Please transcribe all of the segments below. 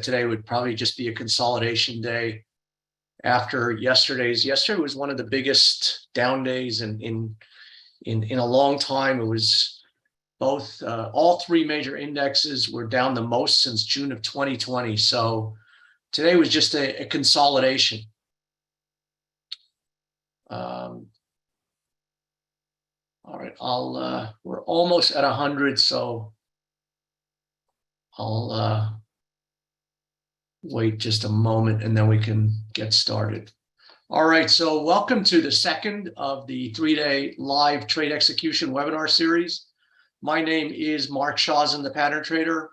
today would probably just be a consolidation day after yesterday's. Yesterday was one of the biggest down days in a long time. It was both all three major indexes were down the most since June of 2020. So today was just a consolidation. All right, we're almost at 100, so I'll wait just a moment and then we can get started. All right, so welcome to the second of the 3-day live trade execution webinar series. My name is Mark Shawson, the pattern trader.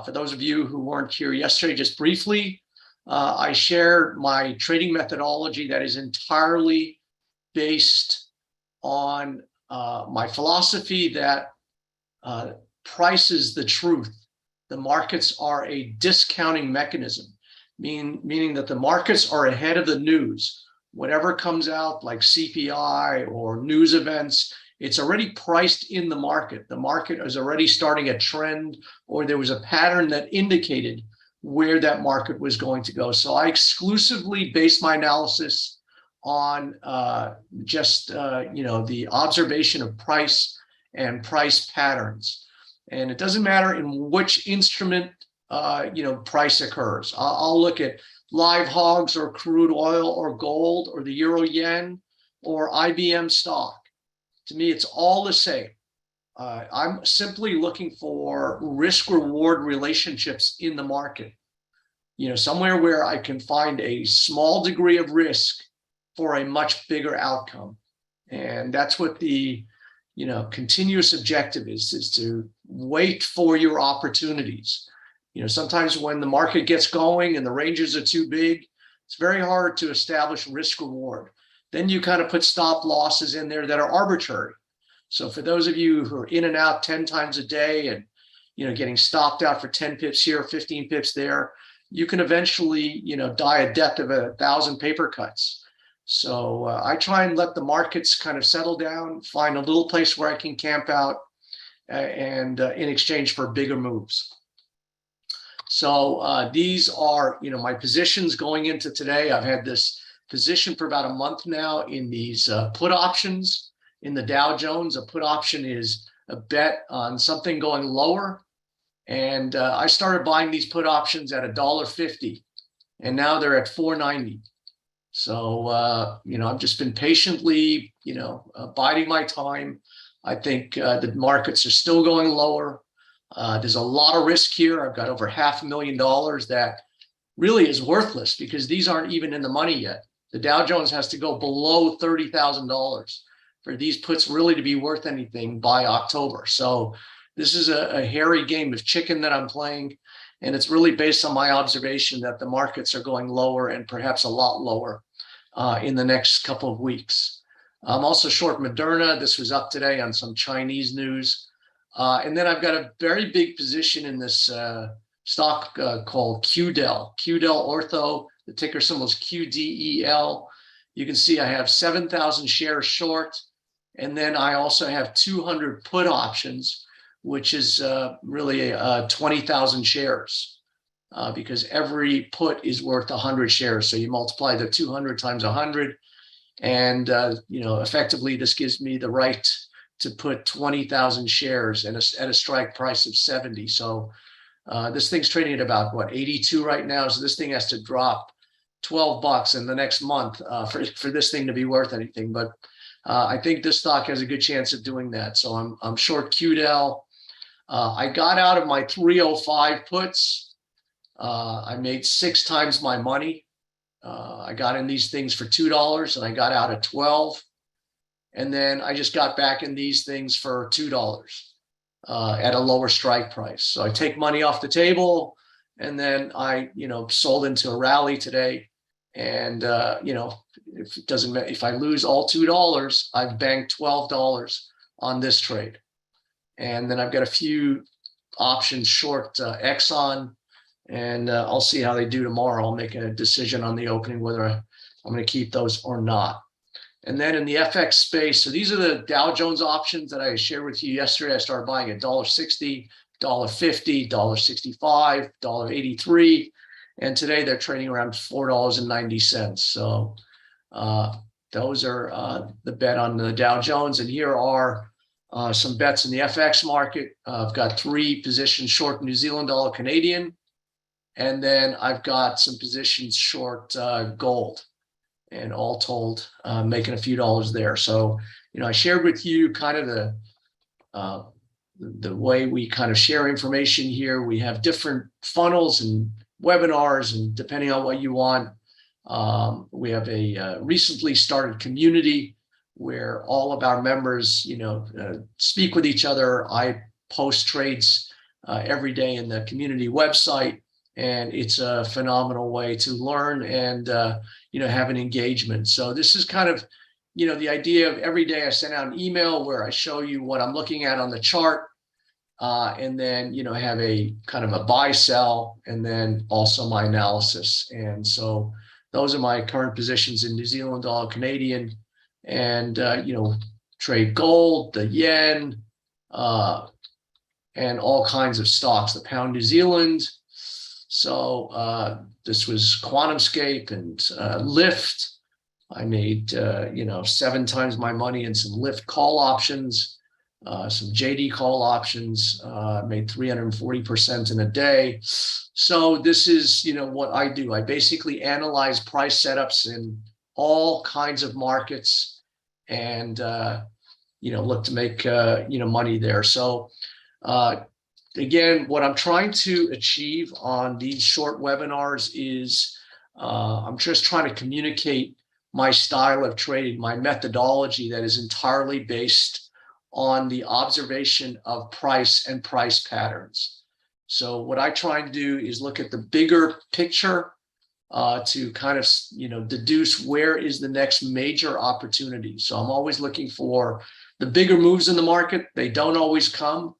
For those of you who weren't here yesterday, just briefly, I shared my trading methodology that is entirely based on my philosophy that price is the truth. The markets are a discounting mechanism, meaning that the markets are ahead of the news. Whatever comes out like CPI or news events, it's already priced in the market. The market is already starting a trend, or there was a pattern that indicated where that market was going to go. So I exclusively base my analysis on the observation of price and price patterns. And it doesn't matter in which instrument price occurs. I'll look at live hogs or crude oil or gold or the euro yen or IBM stock. To me, it's all the same. I'm simply looking for risk reward relationships in the market. Somewhere where I can find a small degree of risk for a much bigger outcome. And that's what the continuous objective is to wait for your opportunities. Sometimes when the market gets going and the ranges are too big, it's very hard to establish risk reward. Then you kind of put stop losses in there that are arbitrary. So for those of you who are in and out 10 times a day and getting stopped out for 10 pips here, 15 pips there, you can eventually die a death of 1,000 paper cuts. So I try and let the markets kind of settle down, find a little place where I can camp out and in exchange for bigger moves. So these are, my positions going into today. I've had this position for about a month now in these put options in the Dow Jones. A put option is a bet on something going lower. And I started buying these put options at $1.50 and now they're at $4.90. So, I've just been patiently, biding my time. I think the markets are still going lower. There's a lot of risk here. I've got over $500,000 that really is worthless because these aren't even in the money yet. The Dow Jones has to go below $30,000 for these puts really to be worth anything by October. So this is a hairy game of chicken that I'm playing. And it's really based on my observation that the markets are going lower and perhaps a lot lower in the next couple of weeks. I'm also short Moderna. This was up today on some Chinese news. And then I've got a very big position in this stock called QDEL Ortho. The ticker symbol is QDEL. You can see I have 7,000 shares short. And then I also have 200 put options, which is really 20,000 shares because every put is worth 100 shares. So you multiply the 200 times 100 and, effectively this gives me the right to put 20,000 shares at a strike price of 70. So this thing's trading at about, 82 right now. So this thing has to drop $12 in the next month for this thing to be worth anything. But I think this stock has a good chance of doing that. So I'm short QDEL. I got out of my 305 puts. I made 6 times my money. I got in these things for $2 and I got out at 12. And then I just got back in these things for $2 at a lower strike price. So I take money off the table and then I, sold into a rally today. And, if it doesn't matter, if I lose all $2, I've banked $12 on this trade. And then I've got a few options short Exxon, and I'll see how they do tomorrow. I'll make a decision on the opening whether I'm going to keep those or not. And then in the FX space, so these are the Dow Jones options that I shared with you yesterday. I started buying at $1.60, $1.50, $1.65, $1.83. And today they're trading around $4.90. So those are the bet on the Dow Jones. And here are some bets in the FX market. I've got 3 positions short New Zealand dollar Canadian. And then I've got some positions short gold. And all told, making a few dollars there. So, I shared with you kind of the way we kind of share information here. We have different funnels and webinars, and depending on what you want, we have a recently started community where all of our members, speak with each other. I post trades every day in the community website, and it's a phenomenal way to learn and have an engagement. So this is kind of the idea of every day I send out an email where I show you what I'm looking at on the chart, and then have a kind of a buy sell, and then also my analysis. And so those are my current positions in New Zealand dollar Canadian, and trade gold, the yen, and all kinds of stocks, the pound New Zealand. So this was QuantumScape and Lyft. I made 7 times my money in some Lyft call options, some JD call options. Made 340% in a day. So this is what I do. I basically analyze price setups in all kinds of markets, and look to make money there. So again, what I'm trying to achieve on these short webinars is I'm just trying to communicate my style of trading, my methodology that is entirely based on the observation of price and price patterns. So what I try and do is look at the bigger picture to kind of deduce where is the next major opportunity. So I'm always looking for the bigger moves in the market. They don't always come.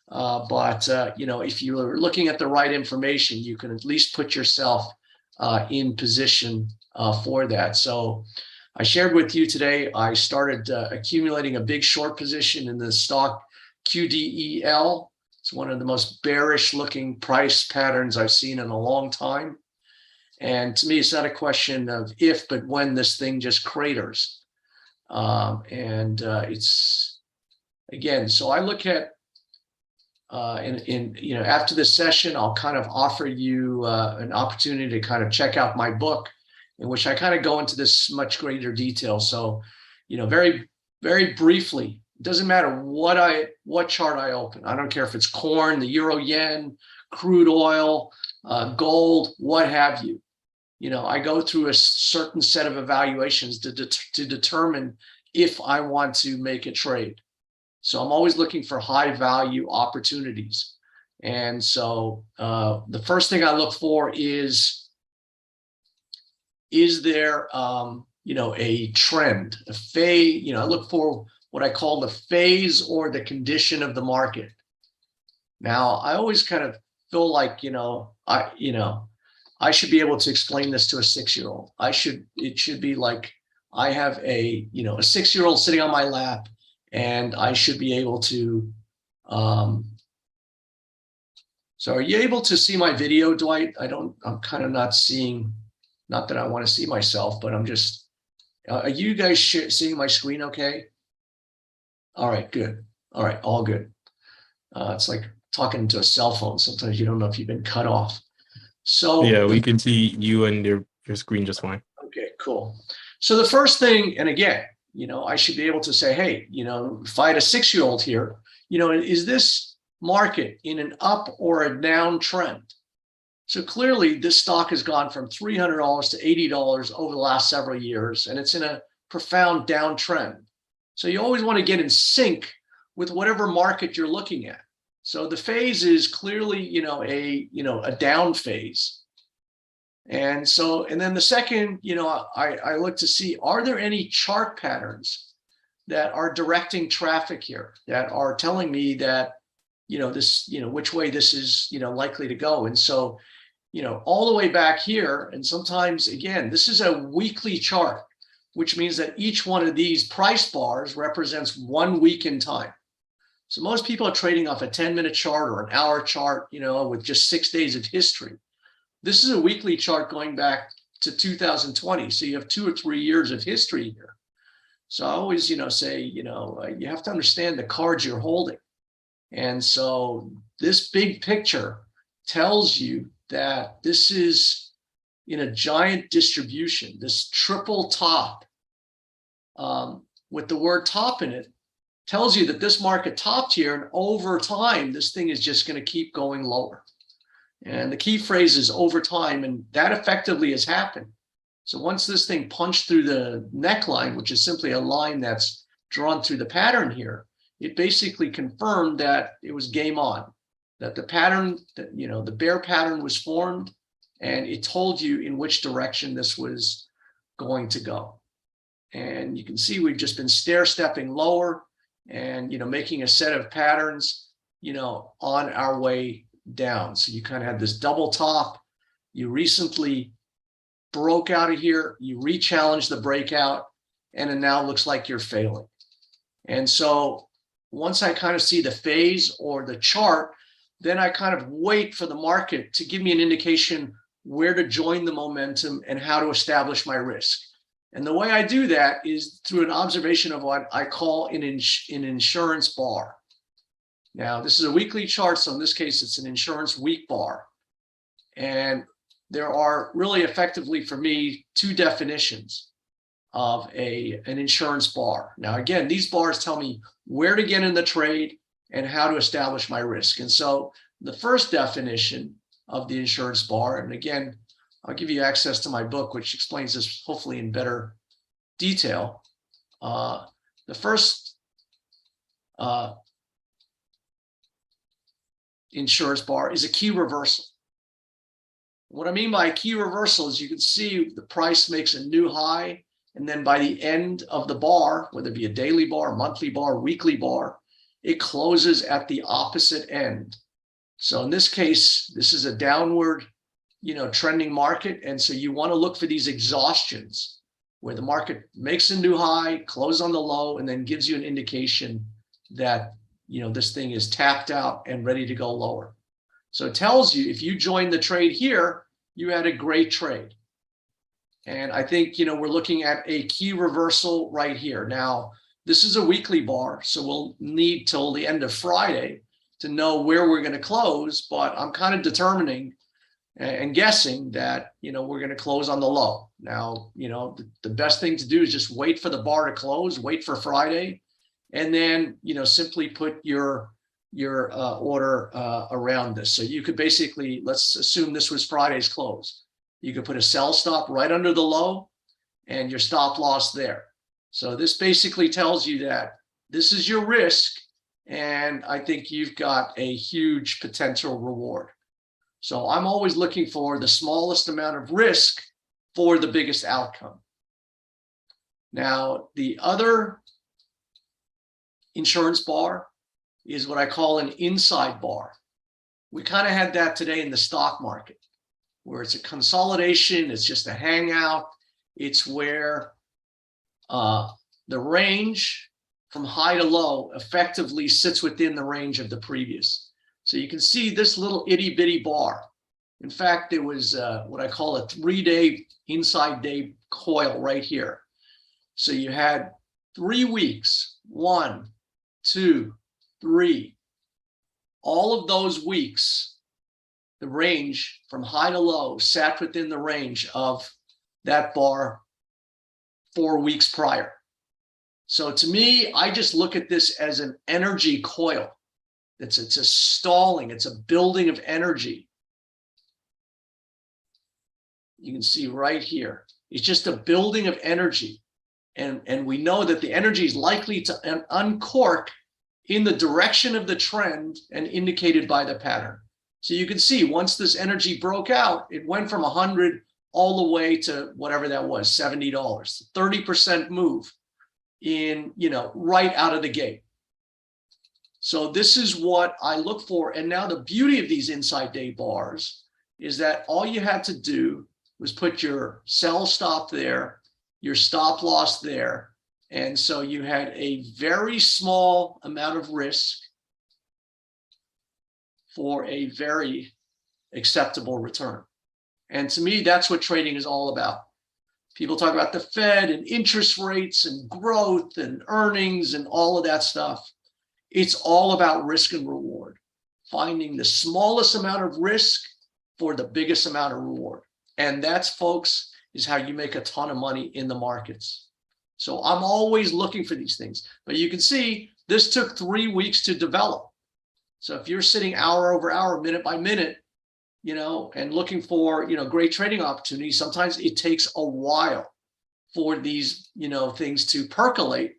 But if you're looking at the right information, you can at least put yourself in position for that. So I shared with you today, I started accumulating a big short position in the stock QDEL. It's one of the most bearish looking price patterns I've seen in a long time. And to me, it's not a question of if, but when this thing just craters. It's, again, so I look at, after this session, I'll kind of offer you an opportunity to kind of check out my book, in which I kind of go into this much greater detail. So, very, very briefly, it doesn't matter what chart I open. I don't care if it's corn, the euro yen, crude oil, gold, what have you. I go through a certain set of evaluations to determine if I want to make a trade. So I'm always looking for high value opportunities. And so the first thing I look for is there, a trend, a phase, I look for what I call the phase or the condition of the market. Now, I always kind of feel like, I should be able to explain this to a 6-year-old. It should be like I have a 6-year-old sitting on my lap, and I should be able to, so are you able to see my video, Dwight? I'm kind of not seeing, not that I want to see myself, but I'm just, are you guys seeing my screen okay? All right, good. All right, all good. It's like talking to a cell phone. Sometimes you don't know if you've been cut off. So yeah, we can see you and your screen just fine. Okay, cool. So the first thing, and again, I should be able to say, hey, if I had a 6-year-old here, is this market in an up or a down trend? So clearly this stock has gone from $300 to $80 over the last several years, and it's in a profound downtrend. So you always want to get in sync with whatever market you're looking at. So the phase is clearly, a down phase. And then the second, I look to see, are there any chart patterns that are directing traffic here, that are telling me that, this, which way this is, likely to go. And so, all the way back here, and sometimes, again, this is a weekly chart, which means that each one of these price bars represents 1 week in time. So most people are trading off a 10-minute chart or an hour chart, with just 6 days of history. This is a weekly chart going back to 2020. So you have 2 or 3 years of history here. So I always, say, you have to understand the cards you're holding. And so this big picture tells you that this is in a giant distribution, this triple top with the word top in it, tells you that this market topped here, and over time, this thing is just going to keep going lower. And the key phrase is over time, and that effectively has happened. So once this thing punched through the neckline, which is simply a line that's drawn through the pattern here, it basically confirmed that it was game on, that the pattern, that the bear pattern was formed, and it told you in which direction this was going to go. And you can see we've just been stair-stepping lower and making a set of patterns on our way down. So you kind of had this double top. You recently broke out of here, you re-challenged the breakout, and it now looks like you're failing. And so once I kind of see the phase or the chart, then I kind of wait for the market to give me an indication where to join the momentum and how to establish my risk. And the way I do that is through an observation of what I call an insurance bar. Now, this is a weekly chart, so in this case, it's an insurance week bar. And there are really effectively, for me, 2 definitions of an insurance bar. Now, again, these bars tell me where to get in the trade and how to establish my risk. And so the first definition of the insurance bar, and again, I'll give you access to my book, which explains this hopefully in better detail. The first insurance bar is a key reversal. What I mean by a key reversal is you can see the price makes a new high, and then by the end of the bar, whether it be a daily bar, monthly bar, weekly bar, it closes at the opposite end. So in this case, this is a downward, trending market. And so you want to look for these exhaustions where the market makes a new high, closes on the low, and then gives you an indication that, this thing is tapped out and ready to go lower. So it tells you if you join the trade here, you had a great trade. And I think, we're looking at a key reversal right here. Now, this is a weekly bar, so we'll need till the end of Friday to know where we're going to close, but I'm kind of determining and guessing that, we're going to close on the low. Now, the best thing to do is just wait for the bar to close, wait for Friday, and then, simply put your order around this. So you could basically, let's assume this was Friday's close. You could put a sell stop right under the low and your stop loss there. So this basically tells you that this is your risk, and I think you've got a huge potential reward. So I'm always looking for the smallest amount of risk for the biggest outcome. Now, the other insurance bar is what I call an inside bar. We kind of had that today in the stock market, where it's a consolidation, it's just a hangout. It's where the range from high to low effectively sits within the range of the previous. So you can see this little itty bitty bar. In fact, there was what I call a 3-day inside day coil right here. So you had 3 weeks, 1, 2, 3. All of those weeks, the range from high to low sat within the range of that bar 4 weeks prior. So to me, I just look at this as an energy coil. It's a stalling, it's a building of energy. You can see right here, it's just a building of energy. And we know that the energy is likely to uncork in the direction of the trend and indicated by the pattern. So you can see once this energy broke out, it went from 100 all the way to whatever that was, $70, 30% move in, right out of the gate. So this is what I look for. And now the beauty of these inside day bars is that all you had to do was put your sell stop there, your stop loss there. And so you had a very small amount of risk for a very acceptable return. And to me, that's what trading is all about. People talk about the Fed and interest rates and growth and earnings and all of that stuff. It's all about risk and reward, finding the smallest amount of risk for the biggest amount of reward. And that's, folks, is how you make a ton of money in the markets. So I'm always looking for these things. But you can see this took 3 weeks to develop. So if you're sitting hour over hour, minute by minute, and looking for, great trading opportunities, sometimes it takes a while for these, things to percolate.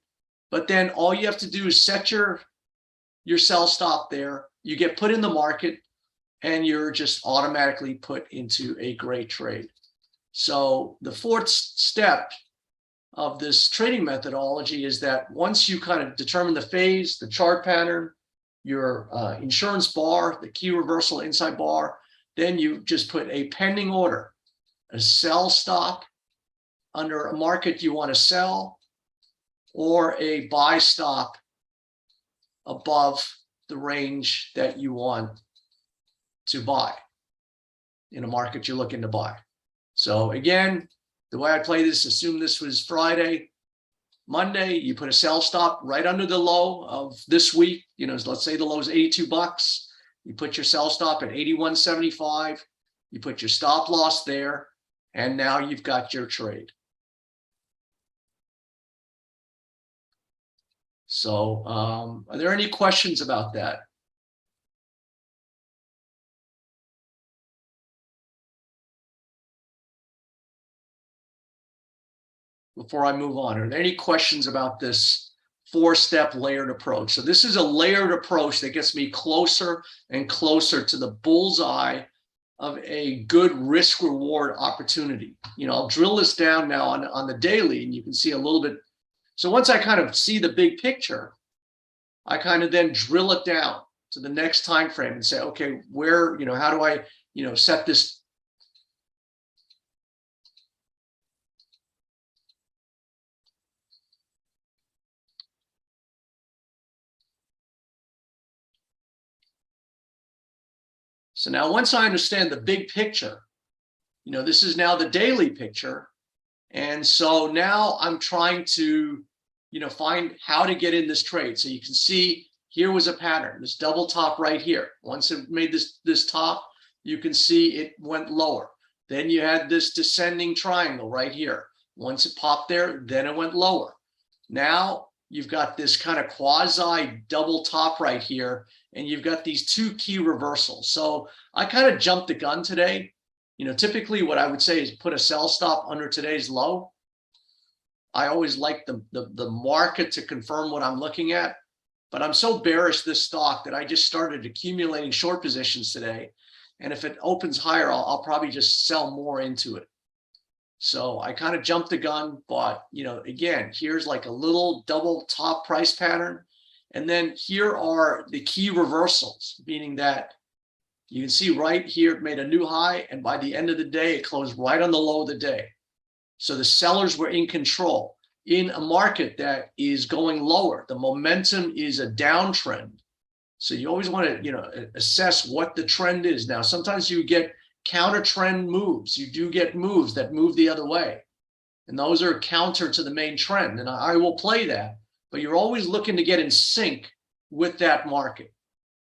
But then all you have to do is set your sell stop there. You get put in the market and you're just automatically put into a great trade. So the fourth step of this trading methodology is that once you kind of determine the phase, the chart pattern, your insurance bar, the key reversal inside bar, then you just put a pending order, a sell stop under a market you want to sell, or a buy stop above the range that you want to buy in a market you're looking to buy. So again, the way I play this, assume this was Friday. Monday, you put a sell stop right under the low of this week. Let's say the low is $82. You put your sell stop at 81.75. You put your stop loss there, and now you've got your trade. So are there any questions about that? Before I move on, are there any questions about this 4-step layered approach? So this is a layered approach that gets me closer and closer to the bullseye of a good risk reward opportunity. I'll drill this down now on the daily, and you can see a little bit. So once I kind of see the big picture, I kind of then drill it down to the next time frame and say, okay, where, how do I, set this. So now once I understand the big picture, this is now the daily picture. And so now I'm trying to, find how to get in this trade. So you can see here was a pattern, this double top right here. Once it made this top, you can see it went lower. Then you had this descending triangle right here. Once it popped there, then it went lower. Now you've got this kind of quasi double top right here, and you've got these 2 key reversals. So I kind of jumped the gun today. Typically what I would say is put a sell stop under today's low. I always like the market to confirm what I'm looking at, but I'm so bearish this stock that I just started accumulating short positions today. And if it opens higher, I'll probably just sell more into it. So I kind of jumped the gun, but again, here's like a little double top price pattern. And then here are the key reversals, meaning that you can see right here, it made a new high. And by the end of the day, it closed right on the low of the day. So the sellers were in control in a market that is going lower. The momentum is a downtrend. So you always want to, assess what the trend is. Now, sometimes you get counter trend moves. You do get moves that move the other way. And those are counter to the main trend. And I will play that, but you're always looking to get in sync with that market.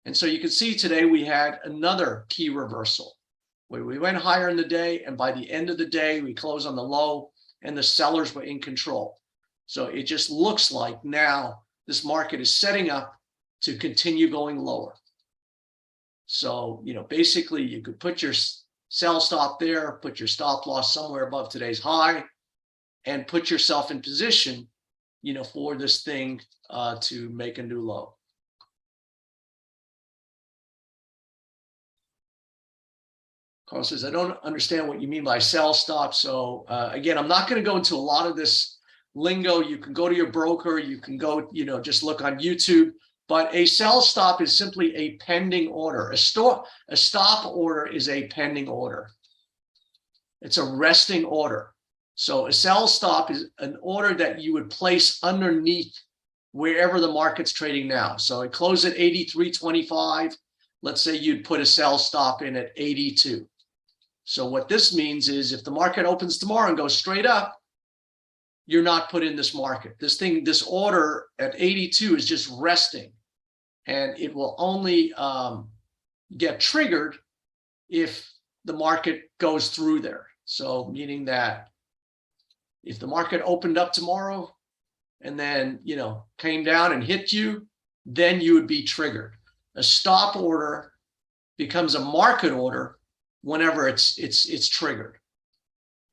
And so you can see today we had another key reversal where we went higher in the day, and by the end of the day, we closed on the low and the sellers were in control. So it just looks like now this market is setting up to continue going lower. So, basically you could put your sell stop there, put your stop loss somewhere above today's high, and put yourself in position, for this thing to make a new low. Carl says, I don't understand what you mean by sell stop. So again, I'm not going to go into a lot of this lingo. You can go to your broker. You can go, just look on YouTube. But a sell stop is simply a pending order. A stop order is a pending order. It's a resting order. So a sell stop is an order that you would place underneath wherever the market's trading now. So it closed at 83.25. let's say you'd put a sell stop in at 82. So what this means is if the market opens tomorrow and goes straight up, you're not put in this market. This order at 82 is just resting, and it will only get triggered if the market goes through there. So meaning that if the market opened up tomorrow and then, came down and hit you, then you would be triggered. A stop order becomes a market order whenever it's triggered.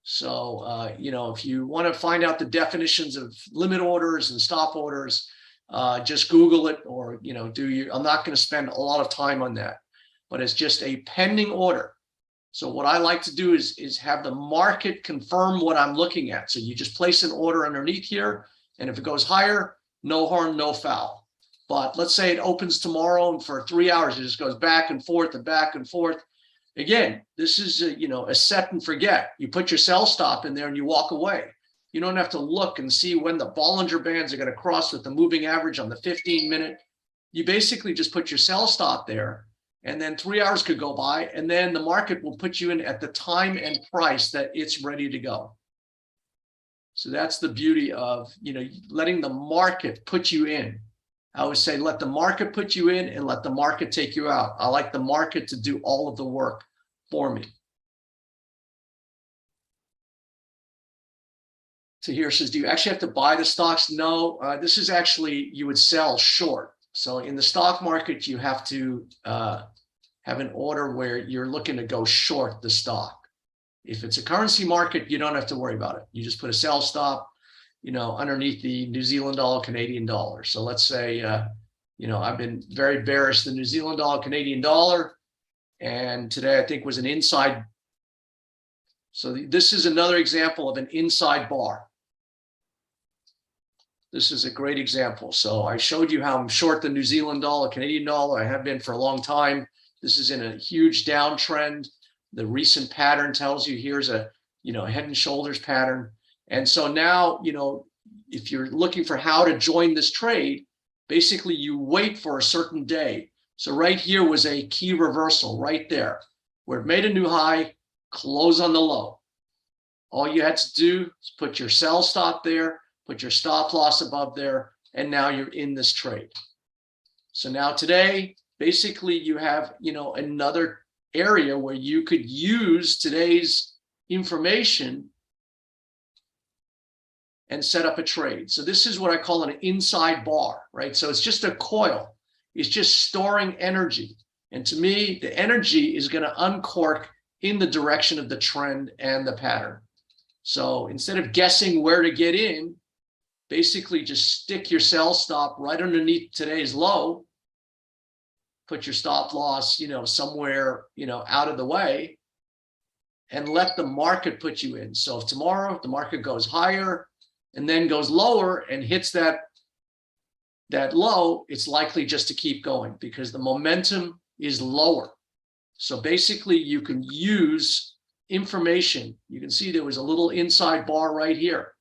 So, if you want to find out the definitions of limit orders and stop orders, just Google it, or, I'm not going to spend a lot of time on that, but it's just a pending order. So what I like to do is have the market confirm what I'm looking at. So you just place an order underneath here, and if it goes higher, no harm, no foul. But let's say it opens tomorrow, and for 3 hours, it just goes back and forth and back and forth. Again, this is a set and forget. You put your sell stop in there and you walk away. You don't have to look and see when the Bollinger Bands are going to cross with the moving average on the 15-minute. You basically just put your sell stop there, and then 3 hours could go by, and then the market will put you in at the time and price that it's ready to go. So that's the beauty of, letting the market put you in. I would say let the market put you in and let the market take you out. I like the market to do all of the work for me. So here it says, do you actually have to buy the stocks? No, this is actually, you would sell short. So in the stock market, you have to have an order where you're looking to go short the stock. If it's a currency market, you don't have to worry about it. You just put a sell stop, underneath the New Zealand dollar, Canadian dollar. So let's say, I've been very bearish the New Zealand dollar, Canadian dollar, and today I think was an inside. So this is another example of an inside bar. This is a great example. So I showed you how I'm short the New Zealand dollar, Canadian dollar. I have been for a long time. This is in a huge downtrend. The recent pattern tells you here's a, head and shoulders pattern. And so now, if you're looking for how to join this trade, basically you wait for a certain day. So right here was a key reversal right there, where it made a new high, close on the low. All you had to do is put your sell stop there, put your stop loss above there, and now you're in this trade. So now today, basically you have, another area where you could use today's information and set up a trade. So this is what I call an inside bar, right? So it's just a coil. It's just storing energy. And to me, the energy is going to uncork in the direction of the trend and the pattern. So instead of guessing where to get in, basically just stick your sell stop right underneath today's low, put your stop loss, somewhere, out of the way, and let the market put you in. So if tomorrow the market goes higher and then goes lower and hits that low, it's likely just to keep going because the momentum is lower. So basically you can use information. You can see there was a little inside bar right here.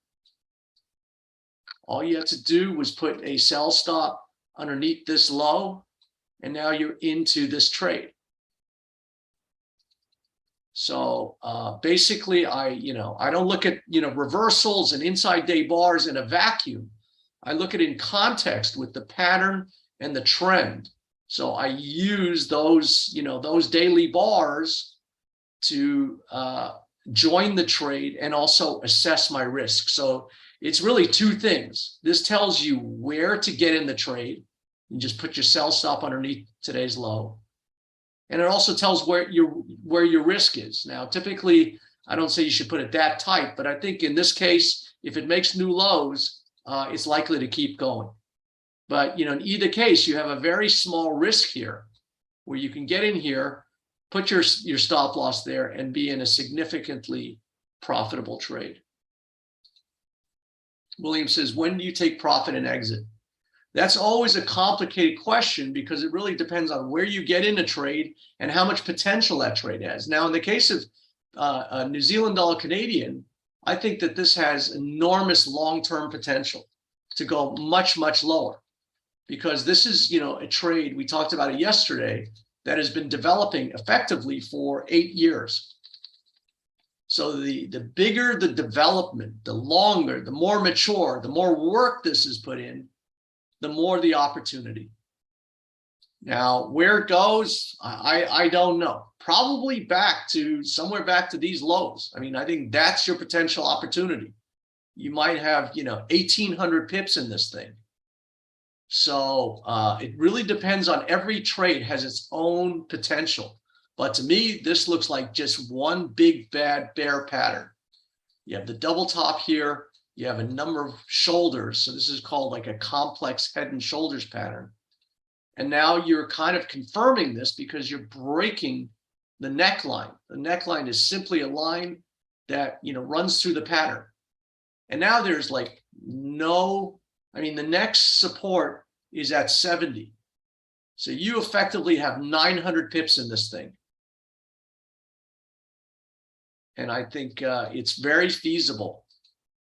All you had to do was put a sell stop underneath this low, and now you're into this trade. So basically, I don't look at reversals and inside day bars in a vacuum. I look at it in context with the pattern and the trend. So I use those those daily bars to join the trade and also assess my risk. So it's really two things. This tells you where to get in the trade. You just put your sell stop underneath today's low. And it also tells where your risk is. Now, typically, I don't say you should put it that tight, but I think in this case, if it makes new lows, it's likely to keep going. But in either case, you have a very small risk here where you can get in here, put your stop loss there, and be in a significantly profitable trade. William says, when do you take profit and exit? That's always a complicated question because it really depends on where you get in a trade and how much potential that trade has. Now, in the case of New Zealand dollar Canadian, I think that this has enormous long-term potential to go much, much lower because this is, a trade, we talked about it yesterday, that has been developing effectively for 8 years. So the bigger the development, the longer, the more mature, the more work this is put in, the more the opportunity. Now, where it goes, I don't know. Probably somewhere back to these lows. I mean, I think that's your potential opportunity. You might have, 1,800 pips in this thing. So it really depends on every trade has its own potential. But to me, this looks like just one big bad bear pattern. You have the double top here. You have a number of shoulders. So this is called like a complex head and shoulders pattern. And now you're kind of confirming this because you're breaking the neckline. The neckline is simply a line that, runs through the pattern. And now there's like the next support is at 70. So you effectively have 900 pips in this thing. And I think it's very feasible.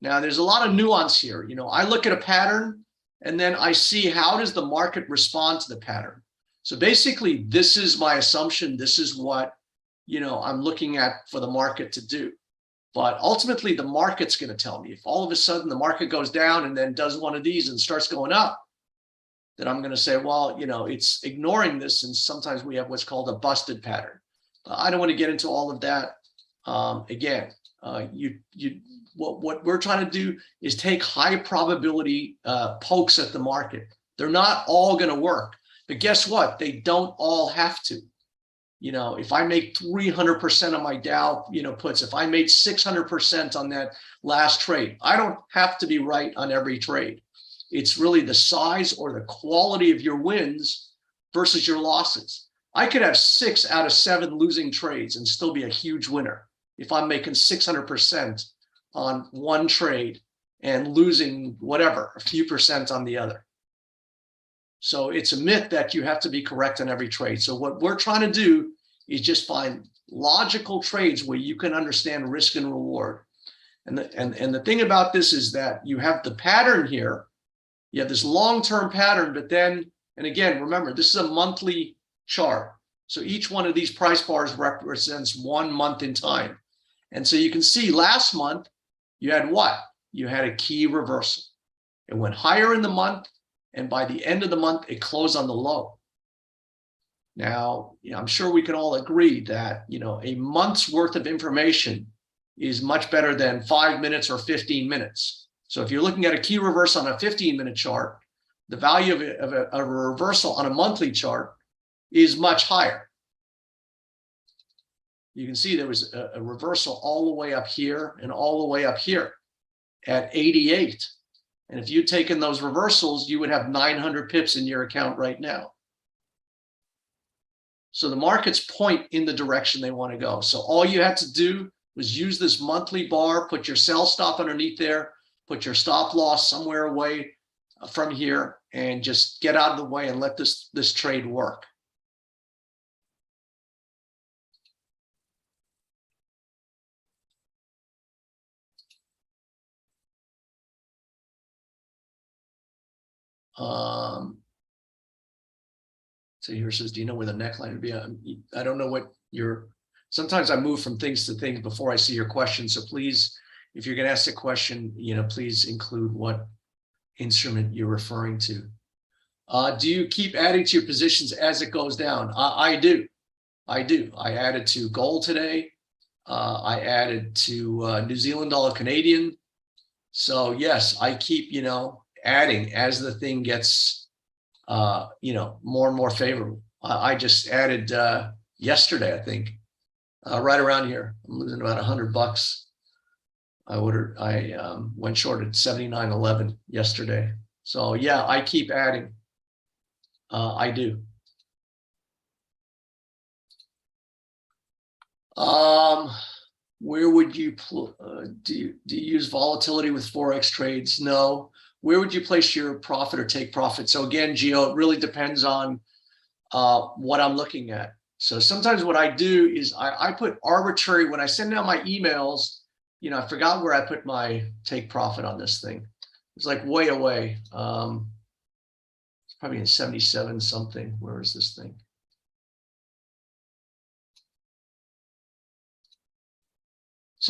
Now, there's a lot of nuance here. I look at a pattern and then I see how does the market respond to the pattern. So basically, this is my assumption. This is what, I'm looking at for the market to do. But ultimately, the market's going to tell me. If all of a sudden the market goes down and then does one of these and starts going up, then I'm going to say, well, it's ignoring this. And sometimes we have what's called a busted pattern. I don't want to get into all of that. What we're trying to do is take high probability pokes at the market. They're not all going to work, but guess what? They don't all have to. If I make 300% on my Dow, puts, if I made 600% on that last trade, I don't have to be right on every trade. It's really the size or the quality of your wins versus your losses. I could have 6 out of 7 losing trades and still be a huge winner if I'm making 600% on one trade and losing whatever, a few percent on the other. So it's a myth that you have to be correct on every trade. So what we're trying to do is just find logical trades where you can understand risk and reward. And the thing about this is that you have the pattern here. You have this long-term pattern, but then, and again, remember, this is a monthly chart. So each one of these price bars represents 1 month in time. And so you can see last month, you had what? You had a key reversal. It went higher in the month, and by the end of the month, it closed on the low. Now, I'm sure we can all agree that, a month's worth of information is much better than 5 minutes or 15 minutes. So if you're looking at a key reverse on a 15-minute chart, the value of a reversal on a monthly chart is much higher. You can see there was a reversal all the way up here and all the way up here at 88. And if you'd taken those reversals, you would have 900 pips in your account right now. So the markets point in the direction they want to go. So all you had to do was use this monthly bar, put your sell stop underneath there, put your stop loss somewhere away from here, and just get out of the way and let this trade work. So here says, do you know where the neckline would be? I don't know what sometimes I move from things to things before I see your question. So please, if you're going to ask a question, please include what instrument you're referring to. Do you keep adding to your positions as it goes down? I do. I added to gold today. I added to New Zealand dollar Canadian. So yes, I keep, adding as the thing gets, more and more favorable. I just added yesterday, I think, right around here. I'm losing about $100. I went short at 79.11 yesterday. So yeah, I keep adding. I do. Where would you do you use volatility with Forex trades? No. Where would you place your profit or take profit? So again, Gio, it really depends on what I'm looking at. So sometimes what I do is I put arbitrary, when I send out my emails, I forgot where I put my take profit on this thing. It's like way away. It's probably in 77 something. Where is this thing?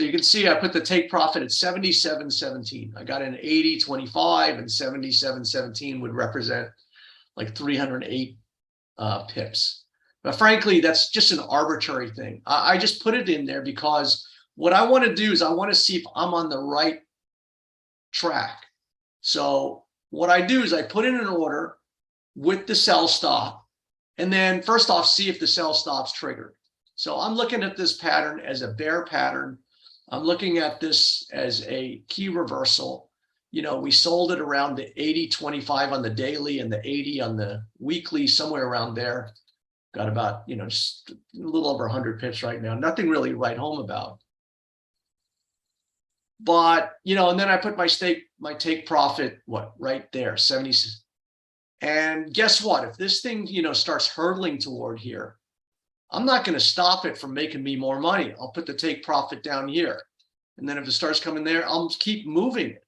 So you can see I put the take profit at 77.17. I got an 80.25 and 77.17 would represent like 308 pips. But frankly, that's just an arbitrary thing. I just put it in there because what I want to do is I want to see if I'm on the right track. So what I do is I put in an order with the sell stop, and then first off, see if the sell stop's triggered. So I'm looking at this pattern as a bear pattern. I'm looking at this as a key reversal. You know, we sold it around the 80.25 on the daily and the 80 on the weekly, somewhere around there. Got about, you know, just a little over 100 pips right now. Nothing really to write home about. But, you know, and then I put my take profit, what, right there, 70. And guess what? If this thing, you know, starts hurtling toward here, I'm not going to stop it from making me more money. I'll put the take profit down here. And then if it starts coming there, I'll keep moving it.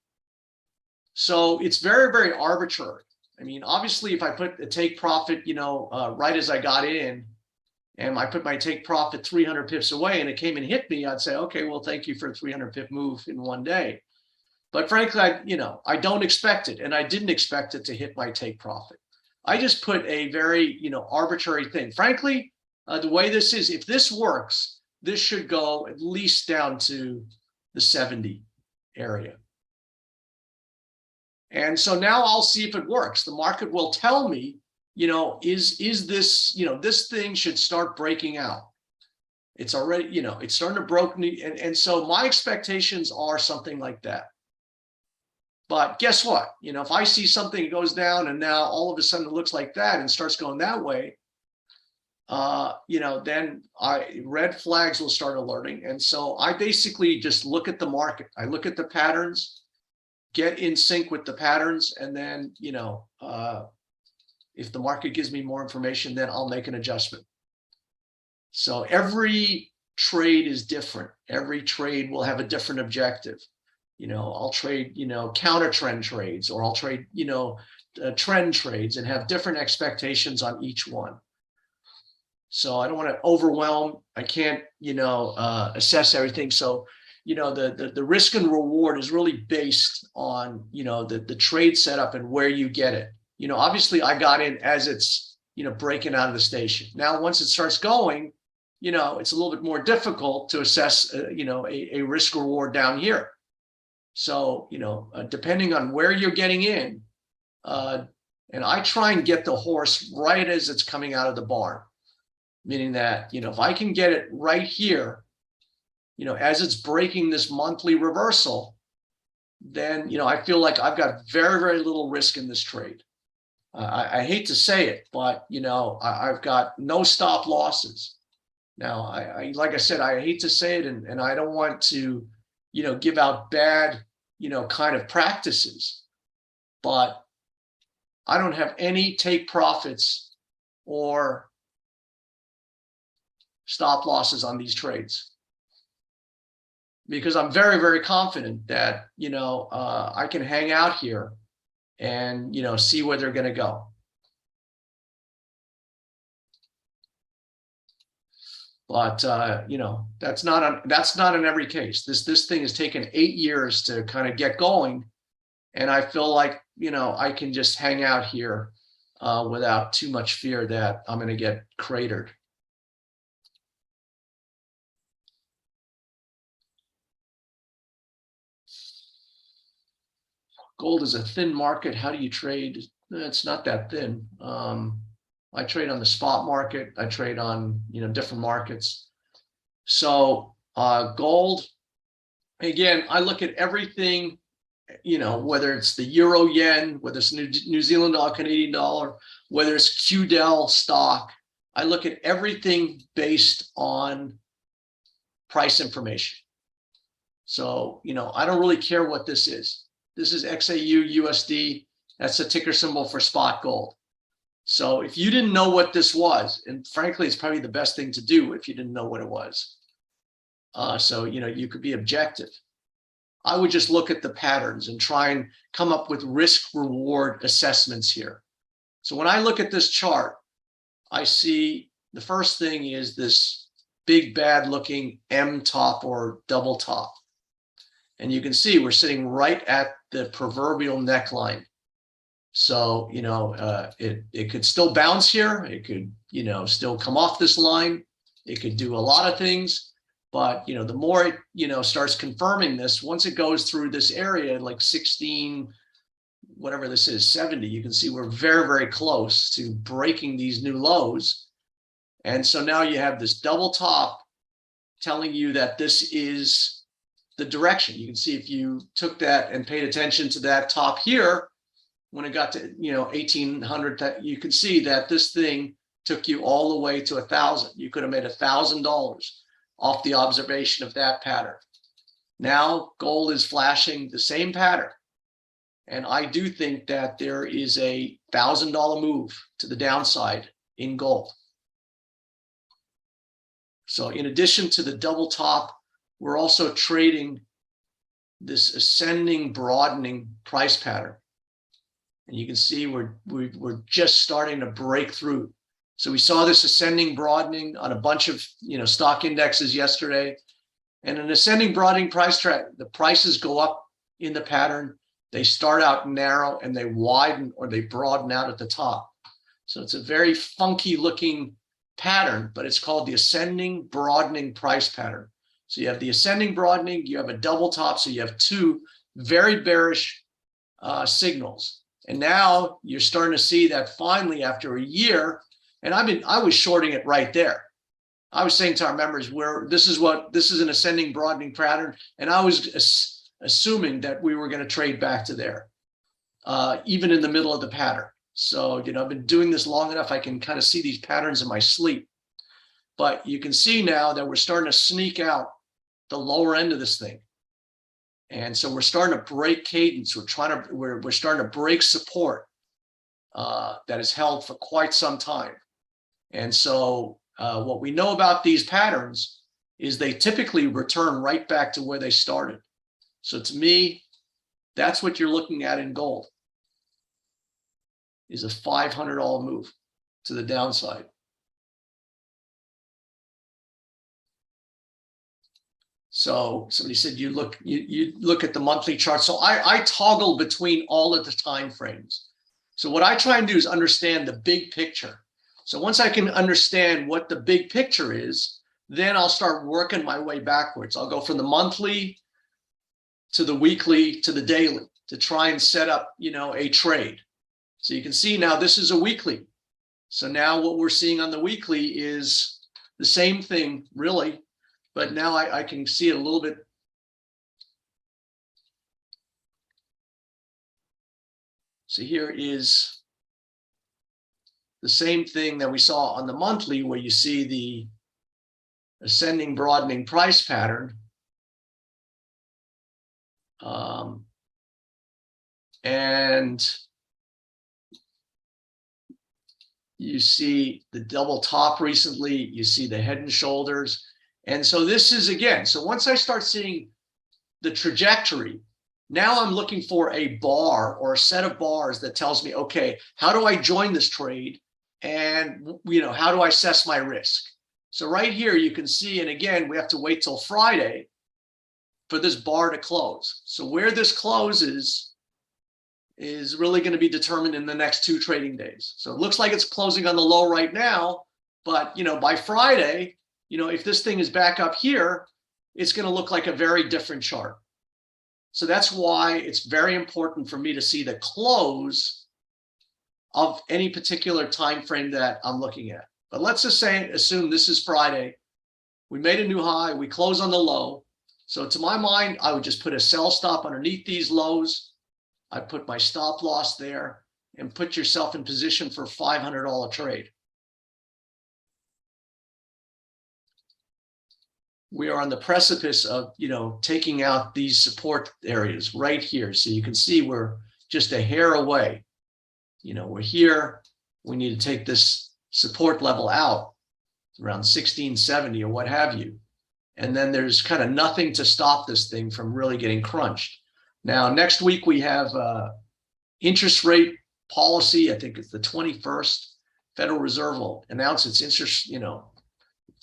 So it's very, very arbitrary. I mean, obviously, if I put the take profit, you know, right as I got in, and I put my take profit 300 pips away and it came and hit me, I'd say, okay, well, thank you for a 300 pip move in one day. But frankly, I don't expect it. And I didn't expect it to hit my take profit. I just put a very, you know, arbitrary thing. Frankly, the way this is, if this works, this should go at least down to the 70 area. And so now I'll see if it works. The market will tell me, you know, is this, you know, this thing should start breaking out. It's already, you know, it's starting to broke. And so my expectations are something like that. But guess what? You know, if I see something goes down and now all of a sudden it looks like that and starts going that way, you know, then red flags will start alerting. And so I basically just look at the market. I look at the patterns, get in sync with the patterns, and then, you know, if the market gives me more information, then I'll make an adjustment. So every trade is different. Every trade will have a different objective. You know, I'll trade, you know, counter trend trades, or I'll trade, you know, trend trades, and have different expectations on each one. So I don't want to overwhelm. I can't, you know, assess everything. So, you know, the risk and reward is really based on, you know, the trade setup and where you get it. You know, obviously I got in as it's, you know, breaking out of the station. Now, once it starts going, you know, it's a little bit more difficult to assess, you know, a risk reward down here. So, you know, depending on where you're getting in, and I try and get the horse right as it's coming out of the barn, meaning that, you know, if I can get it right here, you know, as it's breaking this monthly reversal, then, you know, I feel like I've got very, very little risk in this trade. I hate to say it, but, you know, I've got no stop losses. Now, like I said, I hate to say it, and I don't want to, you know, give out bad, you know, kind of practices, but I don't have any take profits or stop losses on these trades, because I'm very, very confident that, you know, I can hang out here and, you know, see where they're going to go. But, you know, that's not in every case. This thing has taken 8 years to kind of get going. And I feel like, you know, I can just hang out here without too much fear that I'm going to get cratered. Gold is a thin market. How do you trade? It's not that thin. I trade on the spot market. I trade on, you know, different markets. So gold, again, I look at everything, you know, whether it's the euro yen, whether it's New Zealand dollar, Canadian dollar, whether it's QDEL stock. I look at everything based on price information. So, you know, I don't really care what this is. This is XAU USD. That's the ticker symbol for spot gold. So if you didn't know what this was, and frankly, it's probably the best thing to do if you didn't know what it was. So, you know, you could be objective. I would just look at the patterns and try and come up with risk reward assessments here. So when I look at this chart, I see the first thing is this big bad looking M top or double top. And you can see we're sitting right at the proverbial neckline. So, it could still bounce here. It could, still come off this line. It could do a lot of things. But, the more it, starts confirming this, once it goes through this area, like 16, whatever this is, 70, you can see we're very, very close to breaking these new lows. And so now you have this double top telling you that this is the direction. You can see if you took that and paid attention to that top here, when it got to 1800, you can see that this thing took you all the way to 1,000. You could have made $1,000 off the observation of that pattern. Now gold is flashing the same pattern, and I do think that there is a $1,000 move to the downside in gold. So in addition to the double top, we're also trading this ascending, broadening price pattern. And you can see we're just starting to break through. So we saw this ascending, broadening on a bunch of stock indexes yesterday. And an ascending, broadening price track, the prices go up in the pattern. They start out narrow and they widen or they broaden out at the top. So it's a very funky looking pattern, but it's called the ascending, broadening price pattern. So you have the ascending, broadening, you have a double top. So you have two very bearish signals. And now you're starting to see that finally after a year, and I was shorting it right there. I was saying to our members, this is an ascending, broadening pattern. And I was assuming that we were going to trade back to there, even in the middle of the pattern. So, I've been doing this long enough. I can kind of see these patterns in my sleep, but you can see now that we're starting to sneak out the lower end of this thing. And so we're starting to break cadence. We're starting to break support that is held for quite some time. And so what we know about these patterns is they typically return right back to where they started. So to me, that's what you're looking at in gold, is a $500 move to the downside. So somebody said you look at the monthly chart. So I toggle between all of the time frames. So what I try and do is understand the big picture. So once I can understand what the big picture is, then I'll start working my way backwards. I'll go from the monthly to the weekly to the daily to try and set up, a trade. So you can see now this is a weekly. So now what we're seeing on the weekly is the same thing, really. But now I can see it a little bit. So here is the same thing that we saw on the monthly, where you see the ascending, broadening price pattern. And you see the double top recently, you see the head and shoulders. And so this is, again, so once I start seeing the trajectory, now I'm looking for a bar or a set of bars that tells me, okay, how do I join this trade? And, how do I assess my risk? So right here, you can see, and again, we have to wait till Friday for this bar to close. So where this closes is really going to be determined in the next 2 trading days. So it looks like it's closing on the low right now, but, by Friday, if this thing is back up here, it's going to look like a very different chart. So that's why it's very important for me to see the close of any particular time frame that I'm looking at. But let's just assume this is Friday. We made a new high. We close on the low. So to my mind, I would just put a sell stop underneath these lows. I put my stop loss there and put yourself in position for a $500 trade. We are on the precipice of, taking out these support areas right here. So you can see we're just a hair away. We're here. We need to take this support level out around 1670 or what have you. And then there's kind of nothing to stop this thing from really getting crunched. Now, next week we have interest rate policy. I think it's the 21st. Federal Reserve will announce its interest,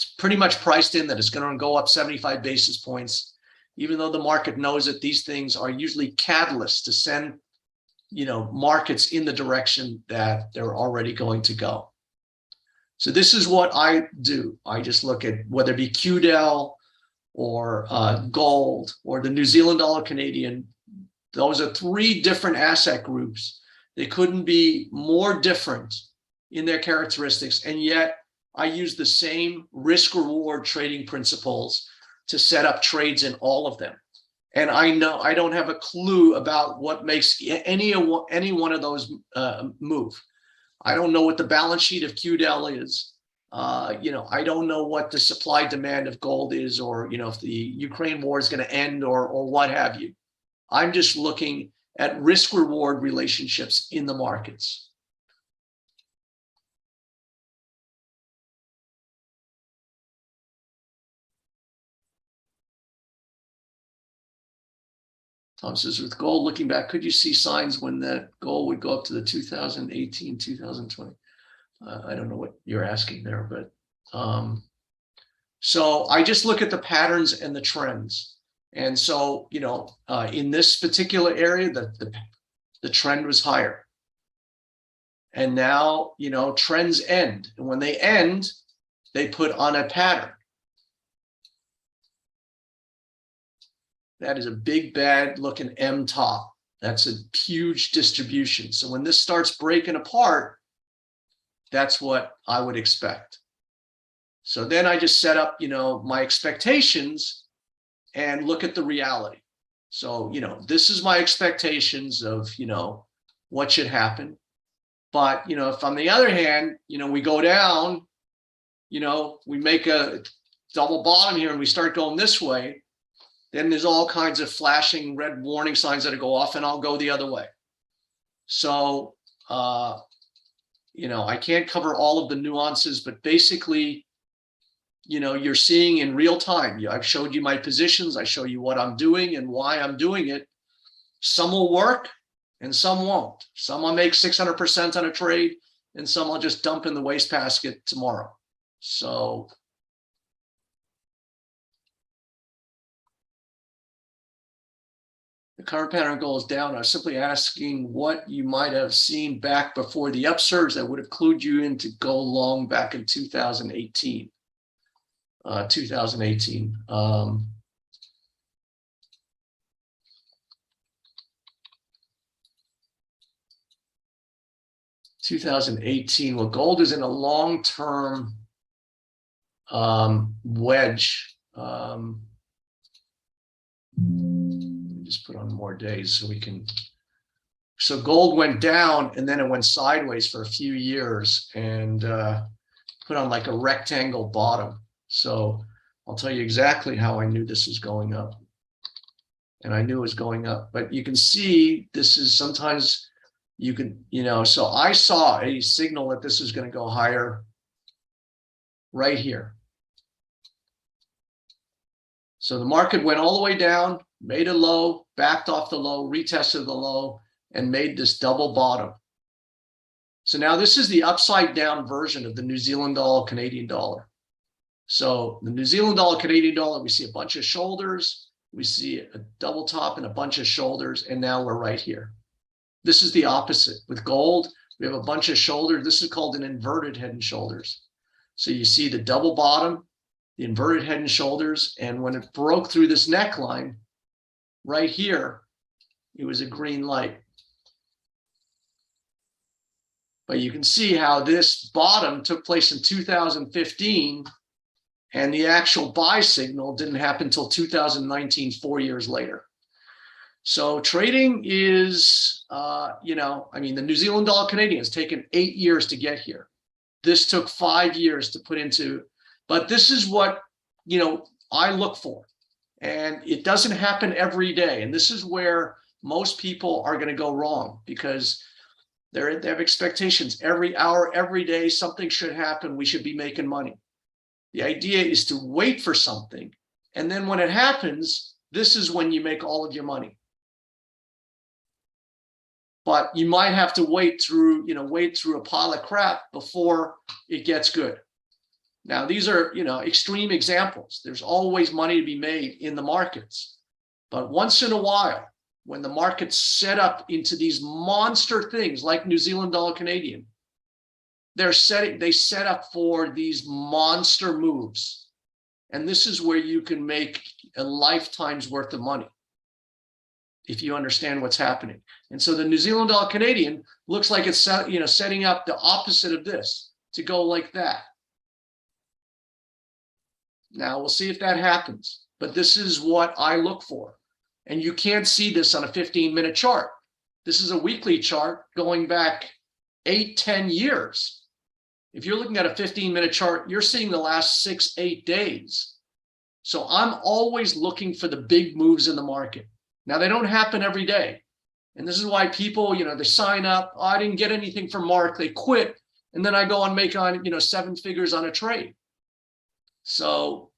It's pretty much priced in that it's going to go up 75 basis points, even though the market knows that these things are usually catalysts to send, markets in the direction that they're already going to go. So this is what I do. I just look at whether it be QDEL or gold or the New Zealand dollar Canadian. Those are three different asset groups. They couldn't be more different in their characteristics, and yet I use the same risk reward trading principles to set up trades in all of them. And I know I don't have a clue about what makes any one of those move. I don't know what the balance sheet of QDEL is. I don't know what the supply demand of gold is, or if the Ukraine war is going to end, or what have you. I'm just looking at risk reward relationships in the markets. Tom says, with gold looking back, could you see signs when that gold would go up to the 2018, 2020? I don't know what you're asking there, but so I just look at the patterns and the trends. And so, in this particular area, the trend was higher. And now, trends end. And when they end, they put on a pattern. That is a big, bad looking M top. That's a huge distribution. So when this starts breaking apart, that's what I would expect. So then I just set up, my expectations and look at the reality. So, this is my expectations of, what should happen. But, if on the other hand, we go down, we make a double bottom here and we start going this way, then there's all kinds of flashing red warning signs that go off and I'll go the other way. So, I can't cover all of the nuances, but basically, you're seeing in real time. I've showed you my positions. I show you what I'm doing and why I'm doing it. Some will work and some won't. Some I'll make 600% on a trade and some I'll just dump in the wastebasket tomorrow. So the current pattern goes down. I was simply asking what you might have seen back before the upsurge that would have clued you in to go long back in 2018. 2018. 2018. Well, gold is in a long-term wedge. Just put on more days so we can. So gold went down and then it went sideways for a few years and put on like a rectangle bottom. So I'll tell you exactly how I knew this was going up. And I knew it was going up, but you can see this is sometimes you can, so I saw a signal that this is going to go higher right here. So the market went all the way down, made a low, backed off the low, retested the low, and made this double bottom. So now this is the upside down version of the New Zealand dollar, Canadian dollar. So the New Zealand dollar, Canadian dollar, we see a bunch of shoulders, we see a double top and a bunch of shoulders, and now we're right here. This is the opposite. With gold, we have a bunch of shoulders. This is called an inverted head and shoulders. So you see the double bottom, the inverted head and shoulders, and when it broke through this neckline, right here, it was a green light. But you can see how this bottom took place in 2015, and the actual buy signal didn't happen until 2019, 4 years later. So trading is, the New Zealand dollar Canadian has taken 8 years to get here. This took 5 years to put into, but this is what, I look for. And it doesn't happen every day. And this is where most people are going to go wrong because they have expectations. Every hour, every day, something should happen. We should be making money. The idea is to wait for something. And then when it happens, this is when you make all of your money. But you might have to wait through a pile of crap before it gets good. Now, these are, extreme examples. There's always money to be made in the markets. But once in a while, when the market's set up into these monster things like New Zealand dollar Canadian, they set up for these monster moves. And this is where you can make a lifetime's worth of money if you understand what's happening. And so the New Zealand dollar Canadian looks like it's setting up the opposite of this to go like that. Now we'll see if that happens, but this is what I look for. And you can't see this on a 15-minute chart. This is a weekly chart going back 8-10 years. If you're looking at a 15-minute chart, you're seeing the last 6-8 days. So I'm always looking for the big moves in the market. Now, they don't happen every day. And this is why people, they sign up. Oh, I didn't get anything from Mark. They quit. And then I go and make on, 7 figures on a trade. So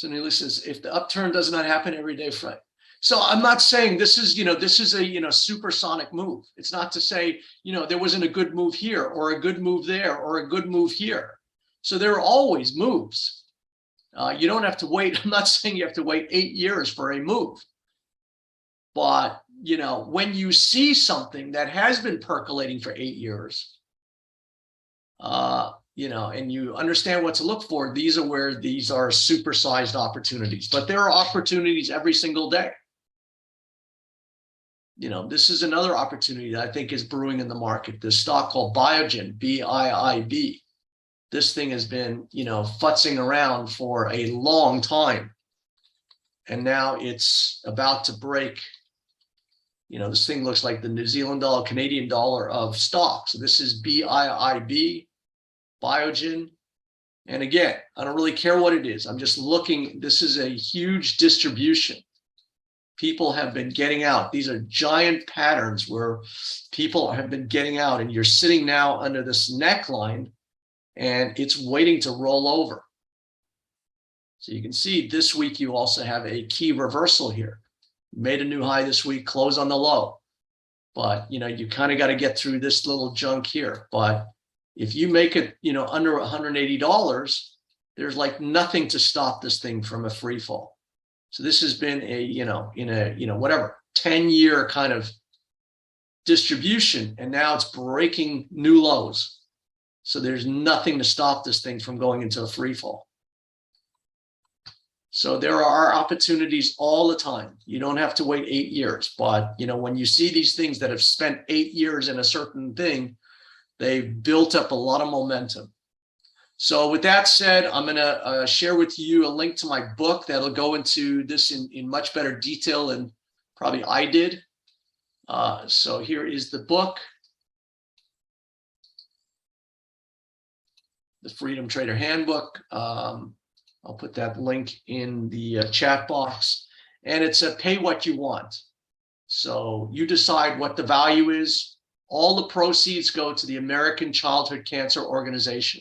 Neely says, if the upturn does not happen every day, Fred. So I'm not saying this is a, supersonic move. It's not to say, there wasn't a good move here or a good move there or a good move here. So there are always moves. You don't have to wait. I'm not saying you have to wait 8 years for a move. But, when you see something that has been percolating for 8 years, and you understand what to look for, these are where these are supersized opportunities. But there are opportunities every single day. This is another opportunity that I think is brewing in the market. This stock called Biogen, BIIB. This thing has been, futzing around for a long time. And now it's about to break. This thing looks like the New Zealand dollar, Canadian dollar of stocks. So this is BIIB, Biogen. And again, I don't really care what it is. I'm just looking. This is a huge distribution. People have been getting out. These are giant patterns where people have been getting out, and you're sitting now under this neckline and it's waiting to roll over. So you can see this week you also have a key reversal here. Made a new high this week, close on the low. But, you kind of got to get through this little junk here. But if you make it, under $180, there's like nothing to stop this thing from a free fall. So this has been a, in a, whatever, 10-year kind of distribution, and now it's breaking new lows. So there's nothing to stop this thing from going into a free fall. So there are opportunities all the time. You don't have to wait 8 years, but when you see these things that have spent 8 years in a certain thing, they've built up a lot of momentum. So with that said, I'm going to share with you a link to my book that'll go into this in much better detail than probably I did. So here is the book, the Freedom Trader Handbook. I'll put that link in the chat box, and it's a pay what you want. So you decide what the value is. All the proceeds go to the American Childhood Cancer Organization.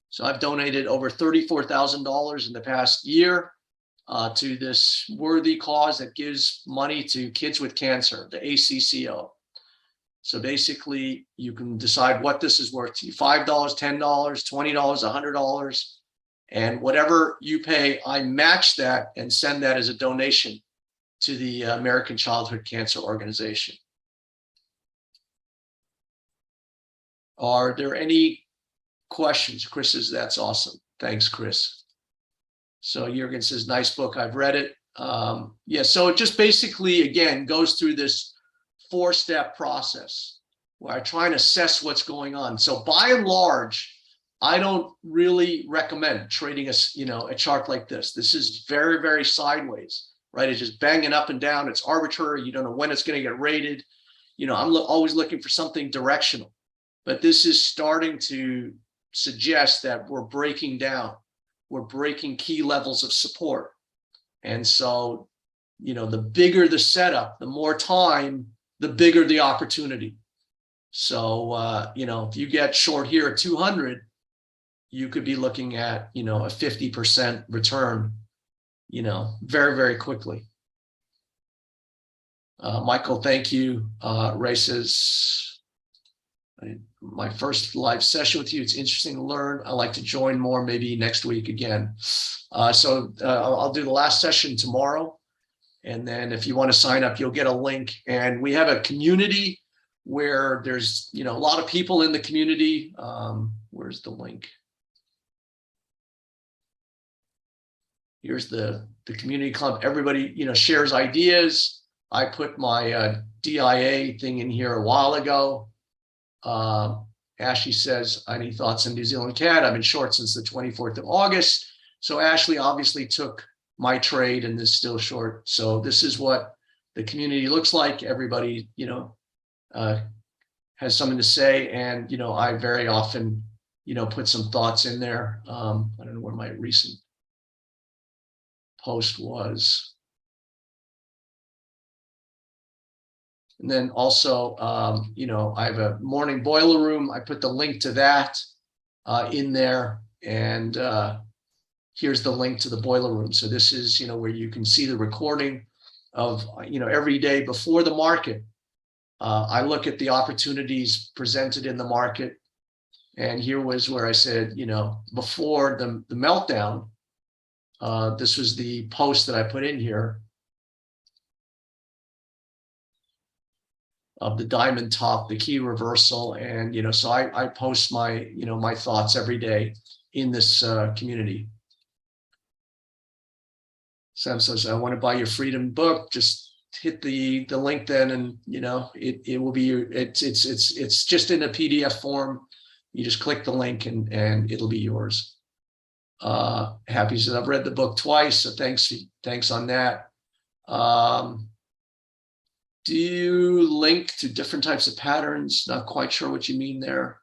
So I've donated over $34,000 in the past year to this worthy cause that gives money to kids with cancer, the ACCO. So basically, you can decide what this is worth to you: $5, $10, $20, $100. And whatever you pay, I match that and send that as a donation to the American Childhood Cancer Organization. Are there any questions? Chris says, that's awesome. Thanks, Chris. So Jürgen says, nice book. I've read it. Yeah, so it just basically, again, goes through this 4-step process where I try and assess what's going on. So by and large, I don't really recommend trading a chart like this. This is very, very sideways, right? It's just banging up and down. It's arbitrary. You don't know when it's going to get rated. I'm always looking for something directional, but this is starting to suggest that we're breaking down. We're breaking key levels of support. And so, the bigger the setup, the more time, the bigger the opportunity. So, if you get short here at 200, you could be looking at, a 50% return very, very quickly. Michael, thank you. Ray says, my first live session with you. It's interesting to learn. I like to join more, maybe next week again. So I'll do the last session tomorrow. And then if you want to sign up, you'll get a link. And we have a community where there's, a lot of people in the community. Where's the link? Here's the community club. Everybody, shares ideas. I put my DIA thing in here a while ago. Ashley says, any thoughts on New Zealand CAD? I've been short since the 24th of August. So Ashley obviously took my trade and is still short. So this is what the community looks like. Everybody, has something to say. And, I very often, put some thoughts in there. I don't know where my recent post was. And then also, I have a morning boiler room. I put the link to that in there. And here's the link to the boiler room. So this is, where you can see the recording of, every day before the market. I look at the opportunities presented in the market. And here was where I said, before the meltdown, this was the post that I put in here of the diamond top, the key reversal. And, so I post my, my thoughts every day in this community. Sam says, I want to buy your freedom book. Just hit the link then. And, it will be, it's just in a PDF form. You just click the link and it'll be yours. Happy says, I've read the book twice. So thanks on that. Do you link to different types of patterns? Not quite sure what you mean there.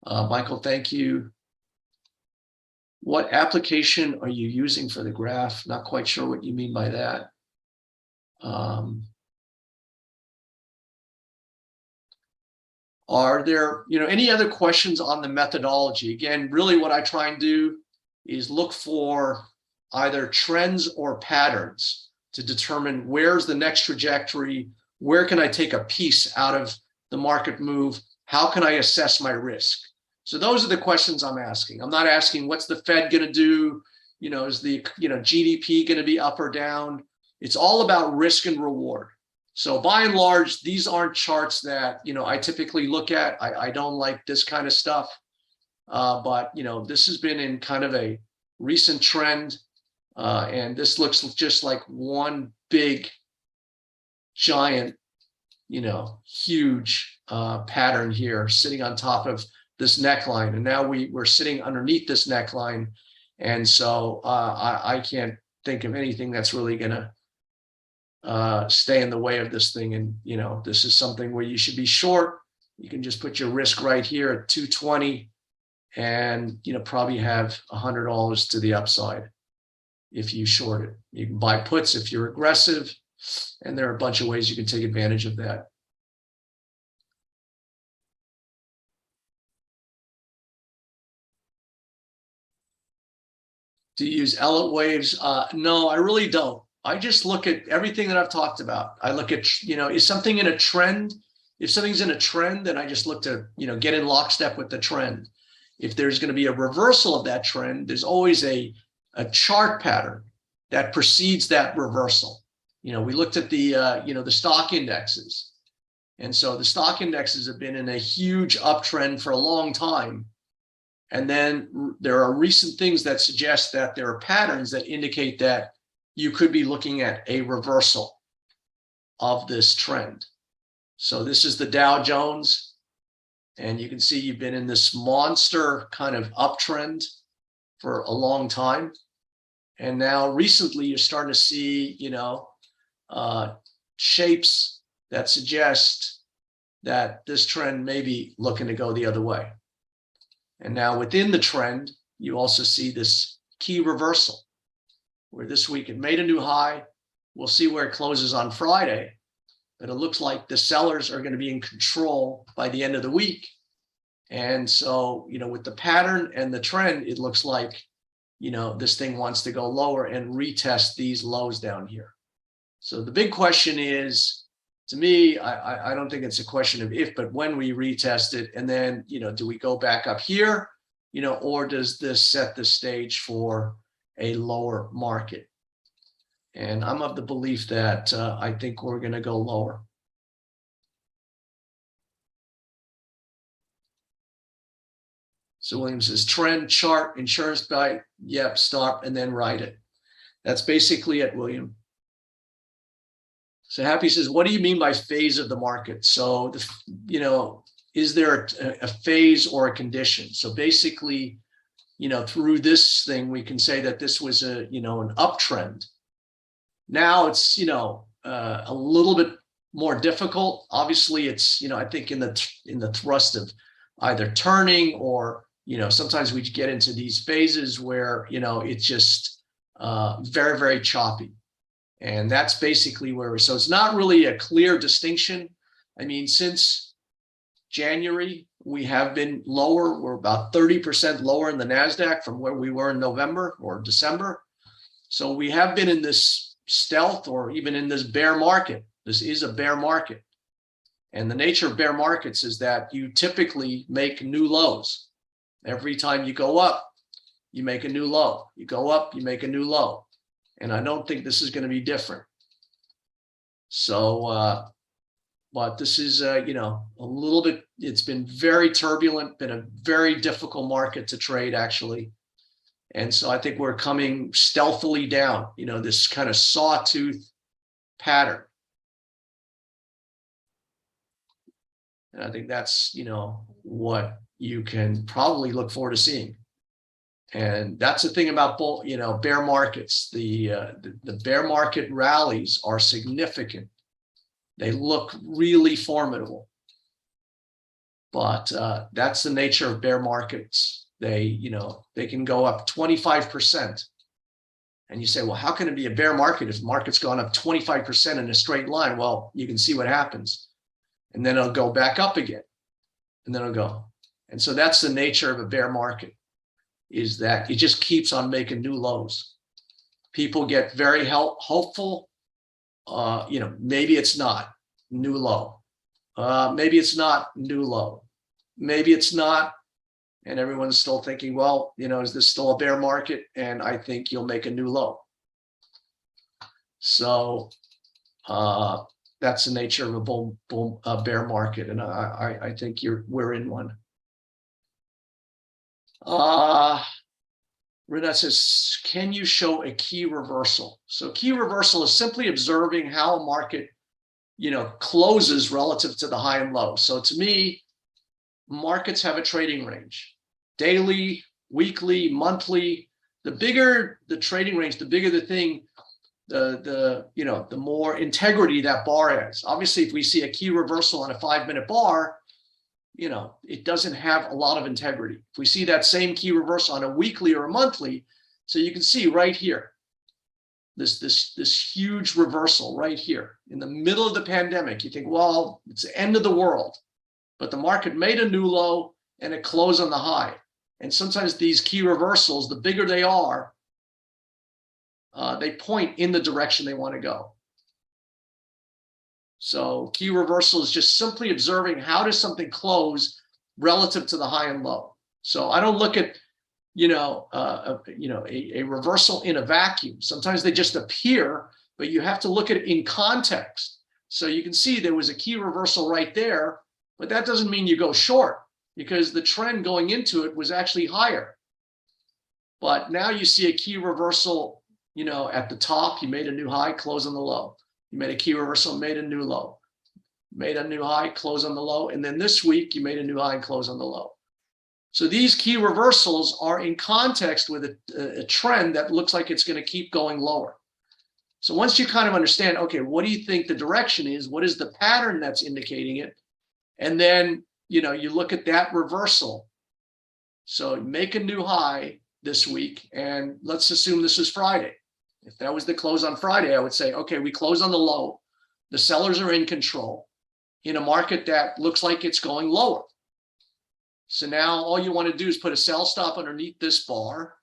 Michael, thank you. What application are you using for the graph? Not quite sure what you mean by that. Are there, any other questions on the methodology? Again, really what I try and do is look for either trends or patterns to determine where's the next trajectory, where can I take a piece out of the market move, how can I assess my risk? So those are the questions I'm asking. I'm not asking what's the Fed going to do, is the GDP going to be up or down? It's all about risk and reward. So by and large, these aren't charts that I typically look at. I don't like this kind of stuff. But this has been in kind of a recent trend. And this looks just like one big, giant, huge pattern here sitting on top of this neckline. And now we're sitting underneath this neckline. And so I can't think of anything that's really going to stay in the way of this thing. And, this is something where you should be short. You can just put your risk right here at 220 and, probably have $100 to the upside if you short it. You can buy puts if you're aggressive. And there are a bunch of ways you can take advantage of that. Do you use Elliott waves? No, I really don't. I just look at everything that I've talked about. I look at, is something in a trend? If something's in a trend, then I just look to, get in lockstep with the trend. If there's going to be a reversal of that trend, there's always a chart pattern that precedes that reversal. We looked at the, the stock indexes. And so the stock indexes have been in a huge uptrend for a long time. And then there are recent things that suggest that there are patterns that indicate that you could be looking at a reversal of this trend. So this is the Dow Jones. And you can see you've been in this monster kind of uptrend for a long time. And now recently you're starting to see, shapes that suggest that this trend may be looking to go the other way. And now within the trend, you also see this key reversal where this week it made a new high. We'll see where it closes on Friday, but it looks like the sellers are going to be in control by the end of the week. And so, with the pattern and the trend, it looks like, this thing wants to go lower and retest these lows down here. So the big question is, to me, I don't think it's a question of if, but when we retest it. And then, do we go back up here, or does this set the stage for a lower market? And I'm of the belief that I think we're going to go lower. So William says, trend chart, insurance buy, yep, stop, and then write it. That's basically it, William. So Happy says, what do you mean by phase of the market? So, is there a phase or a condition? So basically, through this thing, we can say that this was an uptrend. Now it's, a little bit more difficult. Obviously, it's, I think in the thrust of either turning or, sometimes we get into these phases where, it's just very, very choppy. And that's basically where so it's not really a clear distinction. I mean, since January, we have been lower. We're about 30% lower in the NASDAQ from where we were in November or December. So we have been in this stealth or even in this bear market. This is a bear market. And the nature of bear markets is that you typically make new lows. Every time you go up, you make a new low. You go up, you make a new low. And I don't think this is going to be different. So, but this is, a little bit, it's been very turbulent, been a very difficult market to trade, actually. And so I think we're coming stealthily down, this kind of sawtooth pattern. And I think that's, what you can probably look forward to seeing. And that's the thing about bear markets. The bear market rallies are significant. They look really formidable. But that's the nature of bear markets. They can go up 25%. And you say, well, how can it be a bear market if the market's gone up 25% in a straight line? Well, you can see what happens. And then it'll go back up again. And then it'll go. And so that's the nature of a bear market, is that it just keeps on making new lows. People get very hopeful. Maybe it's not new low. Maybe it's not new low. Maybe it's not. And everyone's still thinking, well, is this still a bear market? And I think you'll make a new low. So that's the nature of a bear market. And I think we're in one. Renat says, can you show a key reversal? So key reversal is simply observing how a market, closes relative to the high and low. So to me, markets have a trading range, daily, weekly, monthly. The bigger the trading range, the bigger the thing, the more integrity that bar has. Obviously, if we see a key reversal on a 5-minute bar, it doesn't have a lot of integrity. If we see that same key reversal on a weekly or a monthly, so you can see right here, this huge reversal right here in the middle of the pandemic. You think, well, it's the end of the world, but the market made a new low and it closed on the high. And sometimes these key reversals, the bigger they are, they point in the direction they want to go. So key reversal is just simply observing how does something close relative to the high and low. So I don't look at, a reversal in a vacuum. Sometimes they just appear, but you have to look at it in context. So you can see there was a key reversal right there, but that doesn't mean you go short, because the trend going into it was actually higher. But now you see a key reversal, at the top, you made a new high, close on the low. You made a key reversal, made a new low, made a new high, close on the low. And then this week, you made a new high and close on the low. So these key reversals are in context with a trend that looks like it's going to keep going lower. So once you kind of understand, okay, what do you think the direction is? What is the pattern that's indicating it? And then, you look at that reversal. So make a new high this week. And let's assume this is Friday. If that was the close on Friday, I would say, okay, we close on the low. The sellers are in control in a market that looks like it's going lower. So now all you want to do is put a sell stop underneath this bar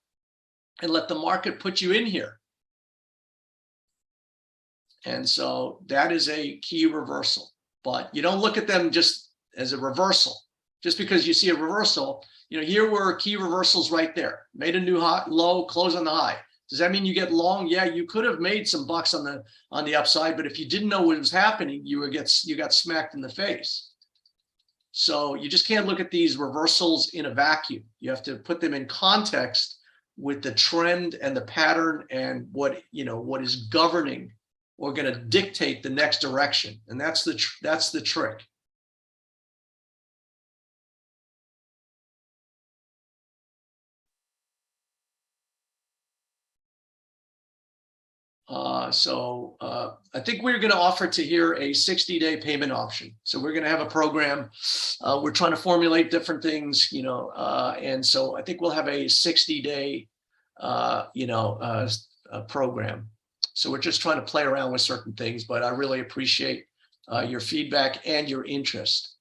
and let the market put you in here. And so that is a key reversal, but you don't look at them just as a reversal. Just because you see a reversal, here were key reversals right there. Made a new high, low, close on the high. Does that mean you get long? Yeah, you could have made some bucks on the upside, but if you didn't know what was happening, you got smacked in the face. So you just can't look at these reversals in a vacuum. You have to put them in context with the trend and the pattern and what is governing or going to dictate the next direction. And that's the trick. I think we're going to offer to here a 60-day payment option. So we're going to have a program. We're trying to formulate different things, and so I think we'll have a 60-day, program. So we're just trying to play around with certain things, but I really appreciate your feedback and your interest.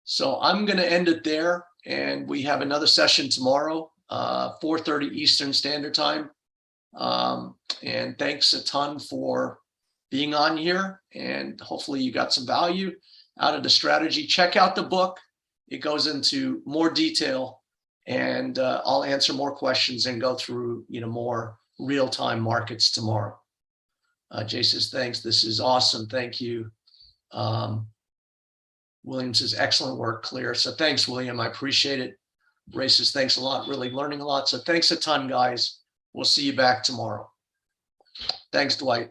So I'm going to end it there, and we have another session tomorrow, 4:30 Eastern Standard Time. And thanks a ton for being on here, and hopefully you got some value out of the strategy. Check out the book. It goes into more detail, and I'll answer more questions and go through more real-time markets tomorrow. Jay says, thanks. This is awesome. Thank you. William says, excellent work, clear. So thanks, William. I appreciate it. Ray says, thanks a lot. Really learning a lot. So thanks a ton, guys. We'll see you back tomorrow. Thanks, Dwight.